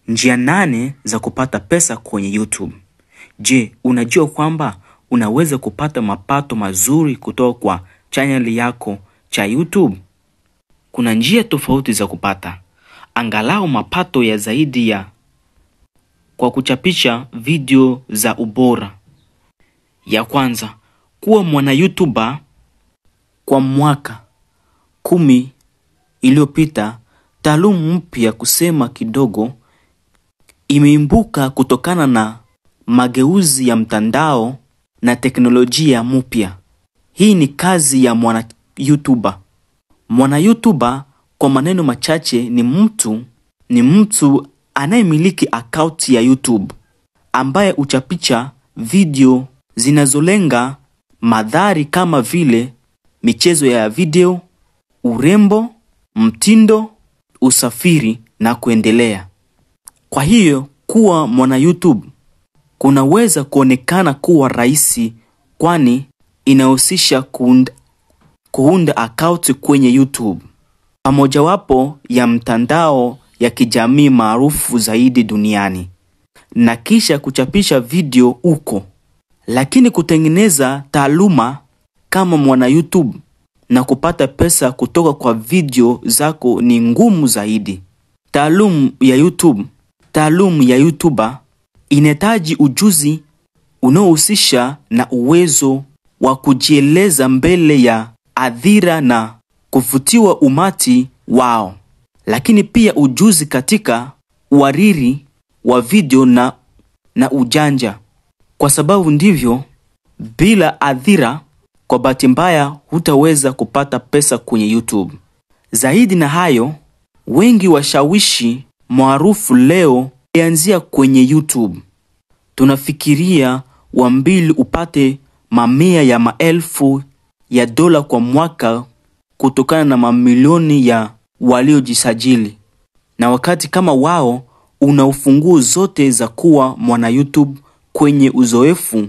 Njia 8 za kupata pesa kwenye YouTube. Je, unajua kwamba unaweza kupata mapato mazuri kutoka kwa channel yako cha YouTube? Kuna njia tofauti za kupata angalau mapato ya zaidi ya kwa kuchapisha video za ubora. Ya kwanza, kuwa mwana YouTuber. Kwa mwaka 10 iliyopita, taaluma mpya kusema kidogo imeimbuka kutokana na mageuzi ya mtandao na teknolojia mpya. Hii ni kazi ya mwana YouTuber. Mwana YouTuber kwa maneno machache ni mtu anayemiliki account ya YouTube ambaye huchapisha video zinazolenga madhari kama vile michezo ya video, urembo, mtindo, usafiri na kuendelea. Kwa hiyo kuwa mwana YouTube kunaweza kuonekana kuwa rahisi, kwani inahusisha kuunda account kwenye YouTube, pamojawapo ya mtandao ya kijamii maarufu zaidi duniani, na kisha kuchapisha video huko. Lakini kutengeneza taaluma kama mwana YouTube na kupata pesa kutoka kwa video zako ni ngumu zaidi. Taaluma ya YouTuber inahitaji ujuzi unaohusisha na uwezo wa kujieleza mbele ya hadhira na kuvutiwa umati wao, lakini pia ujuzi katika uhariri wa video na ujanja, kwa sababu ndivyo bila hadhira kwa bahati mbaya hutaweza kupata pesa kwenye YouTube. Zaidi na hayo, wengi washawishi maarufu leo walianzia kwenye YouTube. Tunafikiria wambili upate mamia ya maelfu ya dola kwa mwaka kutokana na mamilioni ya waliojisajili. Na wakati kama wao una ufunguo zote za kuwa mwana YouTube kwenye uzoefu,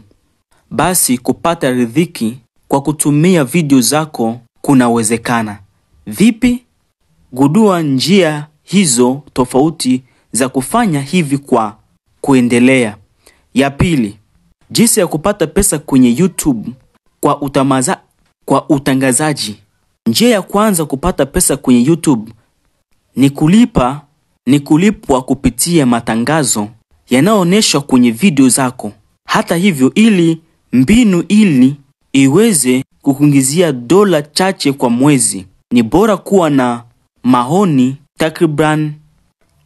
basi kupata riziki kwa kutumia video zako kunawezekana. Vipi? Gundua njia hizo tofauti za kufanya hivi kwa kuendelea. Ya pili, jinsi ya kupata pesa kwenye YouTube kwa utangazaji. Njia ya kwanza kupata pesa kwenye YouTube ni kulipwa kupitia matangazo yanayoonyeshwa kwenye video zako. Hata hivyo, ili iweze kukuingizia dola chache kwa mwezi, ni bora kuwa na maoni takriban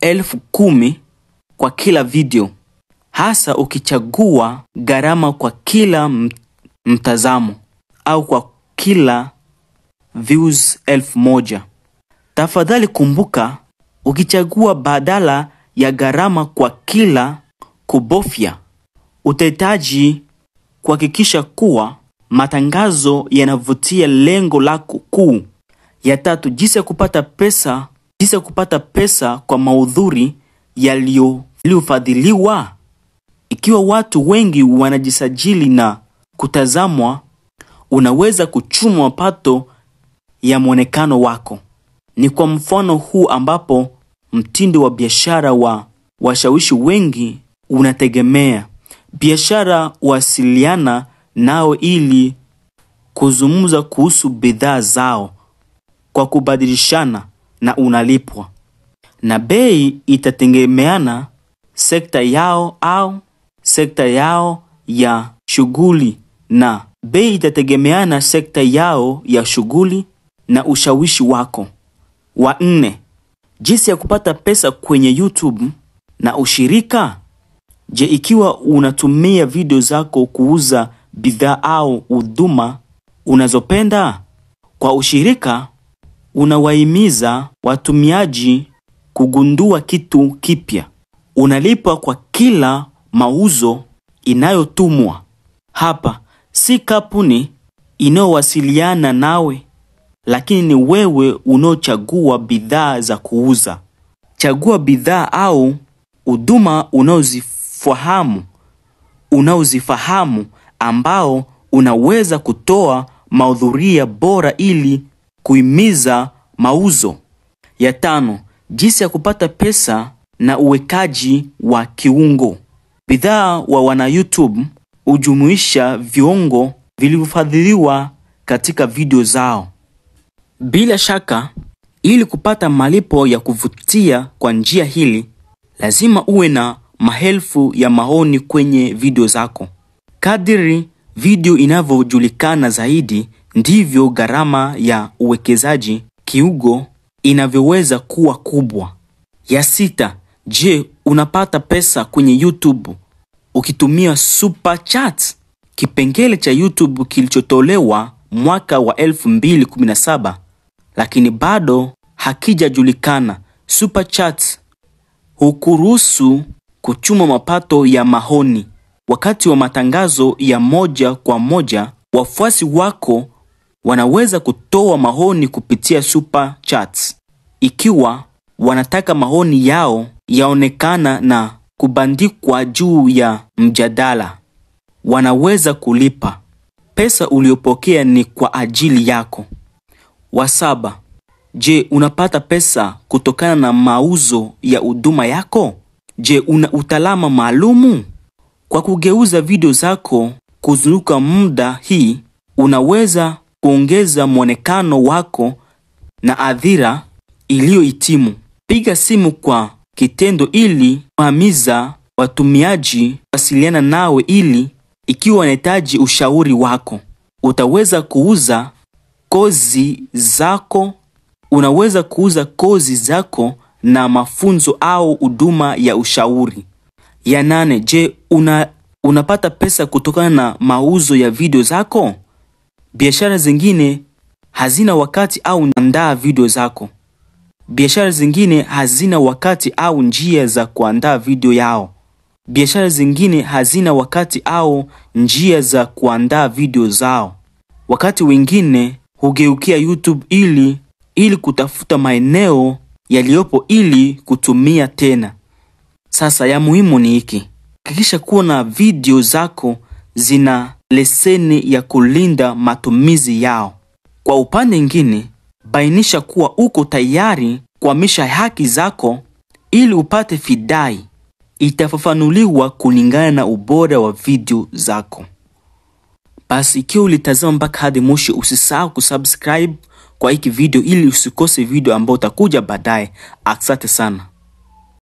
10,000 kwa kila video, hasa ukichagua gharama kwa kila mtazamo au kwa kila views 1,000. Tafadhali kumbuka, ukichagua badala ya gharama kwa kila kubofya, utahitaji kuhakikisha kuwa matangazo yanavutia lengo lako kuu. Ya tatu, jinsi ya kupata pesa kwa maudhui yaliyofadhiliwa. Ikiwa watu wengi wanajisajili na kutazamwa, unaweza kuchuma mapato ya mwonekano wako. Ni kwa mfano huu ambapo mtindo wa biashara wa washawishi wengi unategemea. Biashara wasiliana nao ili kuzungumza kuhusu bidhaa zao kwa kubadilishana, na unalipwa. Na bei itategemeana sekta yao ya shughuli na ushawishi wako. Wa 4, jinsi ya kupata pesa kwenye YouTube na ushirika. Je, ikiwa unatumia video zako kuuza bidhaa au huduma unazopenda? Kwa ushirika, unawahimiza watumiaji kugundua kitu kipya. Unalipa kwa kila mauzo inayotumwa. Hapa si kampuni inayowasiliana nawe, lakini ni wewe unaochagua bidhaa za kuuza. Chagua bidhaa au huduma unaozifahamu ambao unaweza kutoa maudhui bora ili kuhimiza mauzo. Ya 5, jinsi ya kupata pesa na uwekaji wa kiungo. Bidhaa wa wana YouTube hujumuisha viungo vilivyofadhiliwa katika video zao. Bila shaka, ili kupata malipo ya kuvutia kwa njia hili, lazima uwe na maelfu ya maoni kwenye video zako. Kadiri video inavyojulikana zaidi, ndivyo gharama ya uwekezaji kiungo inavyoweza kuwa kubwa. Ya 6, je, unapata pesa kwenye YouTube ukitumia super chat? Kipengele cha YouTube kilichotolewa mwaka wa 2017 lakini bado hakijajulikana. Super chat hukuruhusu kuchuma mapato ya maoni. Wakati wa matangazo ya moja kwa moja, wafuasi wako wanaweza kutoa maoni kupitia super chats. Ikiwa wanataka maoni yao yaonekana na kubandikwa juu ya mjadala, wanaweza kulipa. Pesa uliopokea ni kwa ajili yako. Wa 7, je, unapata pesa kutokana na mauzo ya huduma yako? Je, una utalama maalumu? Kwa kugeuza video zako kuzunguka muda hii, unaweza kuongeza mwonekano wako na adhira iliyohitimu. Piga simu kwa kitendo ili kuhimiza watumiaji wasiliana nawe ili ikiwa wanahitaji ushauri wako. Unaweza kuuza kozi zako na mafunzo au huduma ya ushauri. Ya 8, je, unapata pesa kutokana na mauzo ya video zako? Biashara zingine hazina wakati au andaa video zako. Biashara zingine hazina wakati au njia za kuandaa video yao. Biashara zingine hazina wakati au njia za kuandaa video zao. Wakati wengine hugeukia YouTube ili kutafuta maeneo yaliyopo ili kutumia tena. Sasa ya muhimu ni hiki: hakikisha kuwa na video zako zina leseni ya kulinda matumizi yao. Kwa upande mwingine, bainisha kuwa uko tayari kuhamisha haki zako ili upate fidai. Itafafanuliwa kulingana na ubora wa video zako. Basi ikiwa ulitazama mpaka hadi mwisho, usisahau kusubscribe kwa hiki video ili usikose video ambayo utakuja baadaye. Asante sana.